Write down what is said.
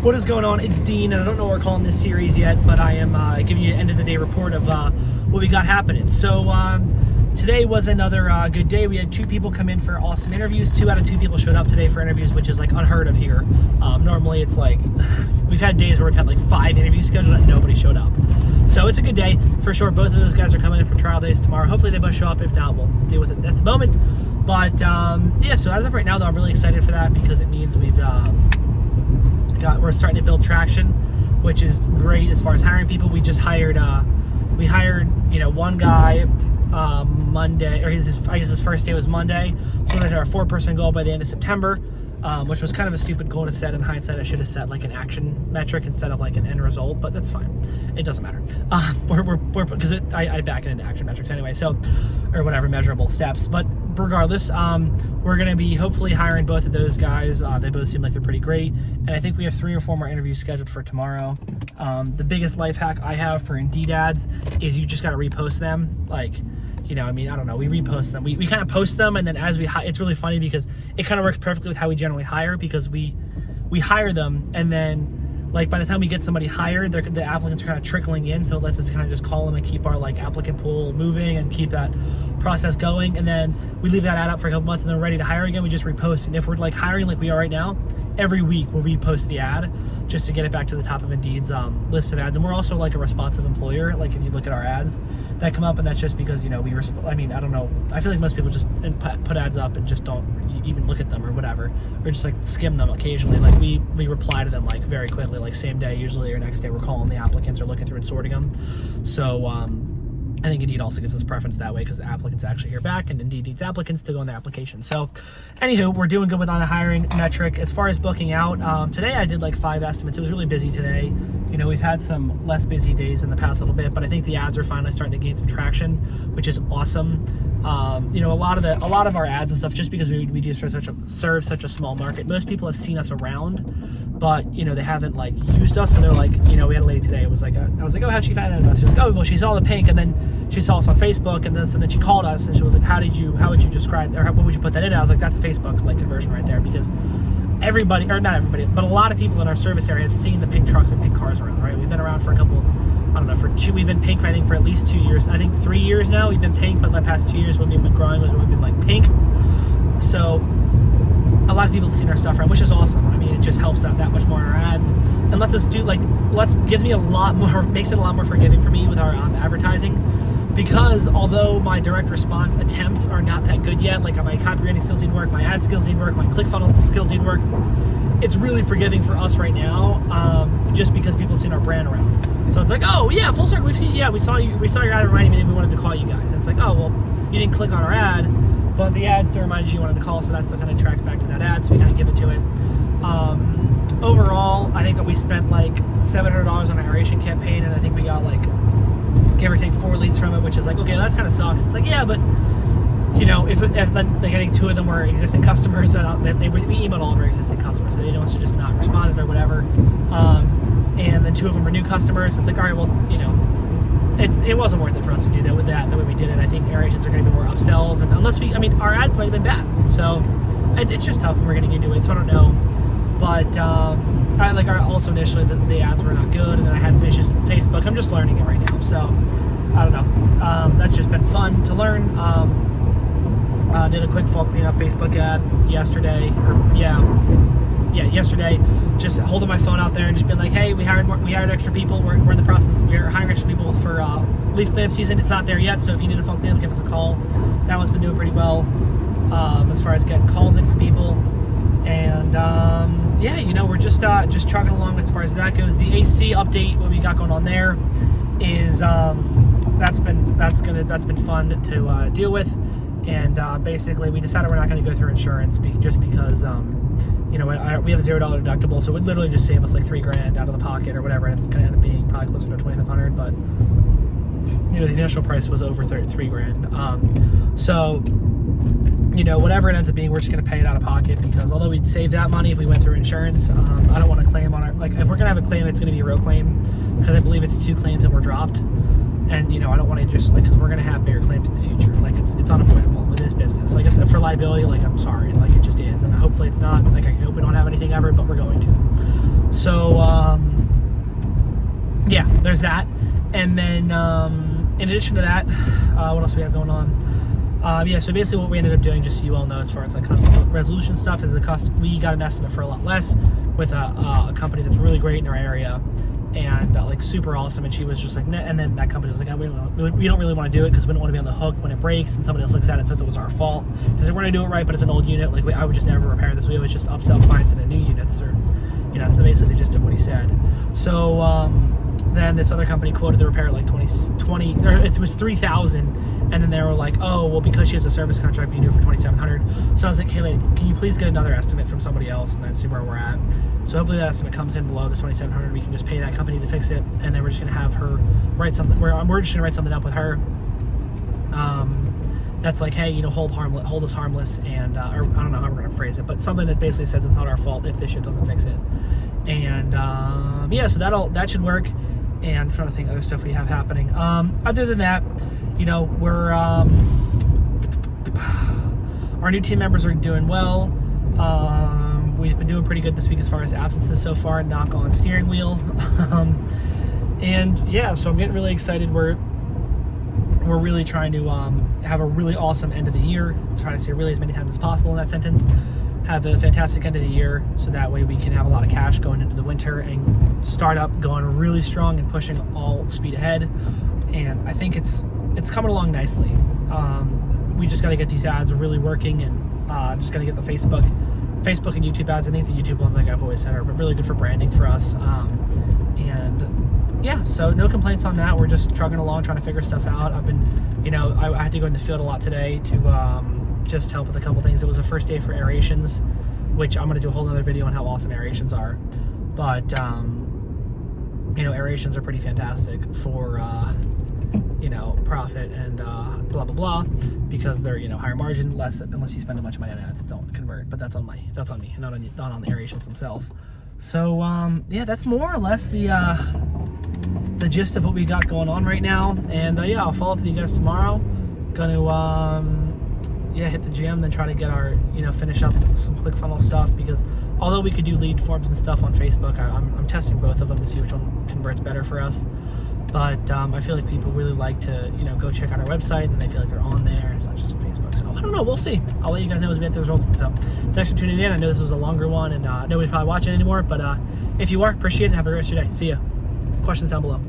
What is going on? It's Dean, and I don't know what we're calling this series yet, but I am giving you an end-of-the-day report of what we got happening. So today was another good day. We had 2 people come in for awesome interviews. 2 out of 2 people showed up today for interviews, which is like unheard of here. Normally it's like, we've had days where we've had like 5 interviews scheduled and nobody showed up. So it's a good day for sure. Both of those guys are coming in for trial days tomorrow. Hopefully they both show up. If not, we'll deal with it at the moment. But yeah, so as of right now though, I'm really excited for that because it means we're starting to build traction, which is great as far as hiring people. We just hired one guy Monday, or his first day was Monday, so we had our 4-person goal by the end of September, which was kind of a stupid goal to set. In hindsight, I should have set like an action metric instead of like an end result, but that's fine. It doesn't matter. We're because I back it into action metrics anyway, so, or whatever, measurable steps. But regardless, we're going to be hopefully hiring both of those guys. They both seem like they're pretty great, and I think we have 3 or 4 more interviews scheduled for tomorrow. The biggest life hack I have for Indeed ads is you just got to repost them. Like, I don't know, we repost them. We kind of post them, and then as we it's really funny because it kind of works perfectly with how we generally hire, because we hire them, and then like by the time we get somebody hired, the applicants are kind of trickling in, so it lets us kind of just call them and keep our like applicant pool moving and keep that process going. And then we leave that ad up for a couple months, and then we're ready to hire again, we just repost. And if we're like hiring like we are right now, every week we'll repost the ad just to get it back to the top of Indeed's list of ads. And we're also like a responsive employer. Like if you look at our ads that come up, and that's just because I don't know, I feel like most people just put ads up and just don't even look at them or whatever, or just like skim them occasionally. Like we reply to them like very quickly, like same day usually, or next day we're calling the applicants or looking through and sorting them. So I think Indeed also gives us preference that way because the applicants actually hear back, and Indeed needs applicants to go in their application. So anywho, we're doing good with on the hiring metric. As far as booking out, today I did like 5 estimates. It was really busy today. We've had some less busy days in the past little bit, but I think the ads are finally starting to gain some traction, which is awesome. A lot of our ads and stuff, just because we do serve such a small market, most people have seen us around, but they haven't like used us. And they're like, we had a lady today. It was like, I was like, oh, how'd she find out? She was like, oh, well, she saw the pink, and then she saw us on Facebook, and then she called us, and she was like, how would you describe, or what would you put that in? I was like, that's a Facebook like conversion right there, because everybody, or not everybody, but a lot of people in our service area have seen the pink trucks and pink cars around, right? We've been around for a couple, we've been pink, I think, for at least 2 years. I think 3 years now we've been pink, but my past 2 years when we've been growing was when we've been like pink. So a lot of people have seen our stuff around, which is awesome. It just helps out that much more in our ads, and lets us do gives me a lot more, makes it a lot more forgiving for me with our advertising. Because although my direct response attempts are not that good yet, like my copywriting skills need work, my ad skills need work, my ClickFunnels skills need work, it's really forgiving for us right now, just because people have seen our brand around. So it's like, oh yeah, full circle, we saw your ad reminding me that we wanted to call you guys. And it's like, oh well, you didn't click on our ad, but the ad still reminded you wanted to call, so that still kind of tracks back to that ad, so we kind of give it to it. Overall, I think that we spent like $700 on an aeration campaign, and I think we got like, give or take 4 leads from it, which is like, okay, that kind of sucks. It's like, yeah, but if they're getting 2 of them were existing customers, we emailed all of our existing customers, so they don't want to just not responded or whatever, and then 2 of them were new customers. It's like, all right, well, it wasn't worth it for us to do that with the way we did it. I think aerations are going to be more upsells, and unless our ads might have been bad, so it's just tough when we're getting into it. So I don't know, but also initially the ads were not good, and then I had some issues with Facebook. I'm just learning it right now, so I don't know. That's just been fun to learn. Did a quick fall cleanup Facebook ad yesterday, yesterday. Just holding my phone out there and just been like, hey, we hired extra people. We're in the process. We're hiring extra people for leaf cleanup season. It's not there yet, so if you need a phone cleanup, give us a call. That one's been doing pretty well as far as getting calls in for people. And we're just trucking along as far as that goes. The AC update, what we got going on there, is that's been fun to deal with. And basically, we decided we're not going to go through insurance just because we have a $0 deductible, so it would literally just save us like $3,000 out of the pocket or whatever, and it's going to end up being probably closer to $2,500. But the initial price was over $3,000. So whatever it ends up being, we're just going to pay it out of pocket, because although we'd save that money if we went through insurance, I don't want to claim on our, if we're going to have a claim, it's going to be a real claim, because I believe it's 2 claims that were dropped. And I don't want to just because we're going to have bigger claims in the future. It's unavoidable with this business. Like I said, for liability, I'm sorry, it just is. And hopefully it's not, I hope we don't have anything ever, but we're going to. So yeah, there's that. And then in addition to that, what else do we have going on? Yeah, so basically what we ended up doing, just so you all know, as far as like conflict resolution stuff, is the cost. We got an estimate for a lot less with a company that's really great in our area, and like super awesome. And she was just like, nah. And then that company was like, oh, we don't really want to do it because we don't want to be on the hook when it breaks and somebody else looks at it and says it was our fault. Because we're going to do it right, but it's an old unit. Like I would just never repair this. We always just upsell clients into new units, or that's basically the gist of what he said. So then this other company quoted the repair at like 20 or it was $3,000. And then they were like, oh, well, because she has a service contract, we can do it for $2,700. So I was like, hey, lady, can you please get another estimate from somebody else and then see where we're at? So hopefully that estimate comes in below the $2,700. We can just pay that company to fix it, and then we're just gonna have her write something. We're just gonna write something up with her. That's like, hey, hold us harmless, and or I don't know how we're gonna phrase it, but something that basically says it's not our fault if this shit doesn't fix it. And yeah, so that should work. And I'm trying to think of other stuff we have happening. Other than that, we're our new team members are doing well. We've been doing pretty good this week as far as absences so far. Knock on steering wheel. And yeah, so I'm getting really excited. We're really trying to have a really awesome end of the year. Trying to say really as many times as possible in that sentence. Have a fantastic end of the year, so that way we can have a lot of cash going into the winter and start up going really strong and pushing all speed ahead. And I think it's coming along nicely. We just got to get these ads really working, and just got to get the Facebook and YouTube ads. I think the YouTube ones, like I've always said, are really good for branding for us. And yeah, so no complaints on that. We're just trucking along, trying to figure stuff out. I've been, I had to go in the field a lot today to just help with a couple things. It was the first day for aerations, which I'm going to do a whole other video on how awesome aerations are. But aerations are pretty fantastic for profit and blah blah blah, because they're higher margin, less unless you spend a bunch of money on ads that don't convert. But that's on me, not on the aerations themselves. So yeah, that's more or less the gist of what we got going on right now. And yeah, I'll follow up with you guys tomorrow. Gonna hit the gym, then try to get our finish up some ClickFunnels stuff, because although we could do lead forms and stuff on Facebook, I'm testing both of them to see which one converts better for us. But I feel like people really like to go check out our website, and they feel like they're on there. It's not just on Facebook. So I don't know, we'll see. I'll let you guys know as we get the results. So thanks for tuning in. I know this was a longer one, and nobody's probably watching anymore, but if you are, appreciate it. Have a great rest of your day. See ya. Questions down below.